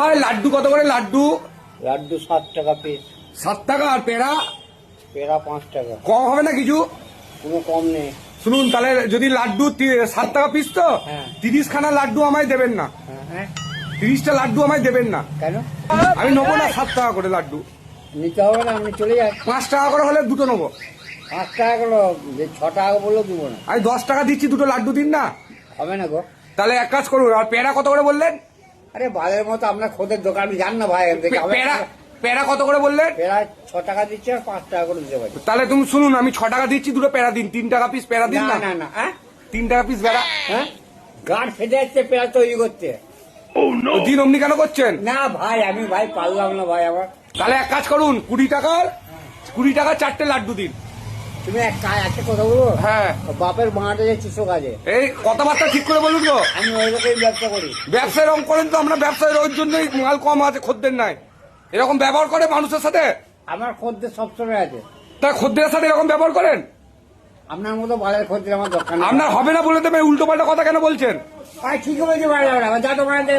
ভাই লাড্ডু কত করে? লাড্ডু লাড্ডু 7 টাকা পিস। 7 টাকা। আর পেড়া? পেড়া 5 টাকা। কম হবে না কিছু? কোনো কম নেই। শুনুন তাহলে, যদি লাড্ডু 7 টাকা পিস তো 30 খানা লাড্ডু আমায় দেবেন না? হ্যাঁ 30টা লাড্ডু আমায় দেবেন না? কেন? আমি নেবো না 7 টাকা করে লাড্ডু। নিতে হবে না, আমি চলে যাই। 5 টাকা করে হলে দুটো নেবো। 5 টাকা করলো, 6 টাকা বললেও দিব না। আমি 10 টাকা দিচ্ছি, দুটো লাড্ডু দিন না। হবে না গো। তাহলে এক কাজ করুন। আর পেড়া কত করে বললেন? আরে বাজারের মতো আপনার খোদের দোকান আমি জান না ভাই। পেড়া কত করে বললেন? পেড়া 6 টাকা দিচ্ছে আর 5 টাকা করে দিতে পারি। তাহলে তুমি শুনুন, আমি 6 টাকা দিচ্ছি, দুটো পেড়া দিন। 3 টাকা পিস পেড়া দিন না না। না না, হ্যাঁ 3 টাকা পিস পেড়া। হ্যাঁ গাঁট ফেটে যাচ্ছে পেড়া তৈরি করতে। দিন অমনি কেন করছেন? না ভাই, আমি ভাই পারলাম না ভাই আমার। তাহলে এক কাজ করুন, 20 টাকা 4টে লাড্ডু দিন। তুমি একটা কথা বলবো? হ্যাঁ। বাপের বাঁটা যাচ্ছি সো কাজে। এই কথাবার্তা ঠিক করে বলুন তো। আমি ওই রকমই ব্যবসা করি। ব্যবসায় রং করেন তো? আমরা ব্যবসায় ওই জন্যই মাল কম আছে, খদ্দের নাই। এরকম ব্যবহার করে মানুষের সাথে? আমার খদ্দের সবসময় আছে। তা খদ্দের সাথে এরকম ব্যবহার করেন? আপনার মতো বাজার খদ্দের আমার দরকার নেই। আপনার হবে না বলে দেবে, উল্টো পাল্টা কথা কেন বলছেন? ভাই ঠিক বলছি ভাই, যা তো বানাতে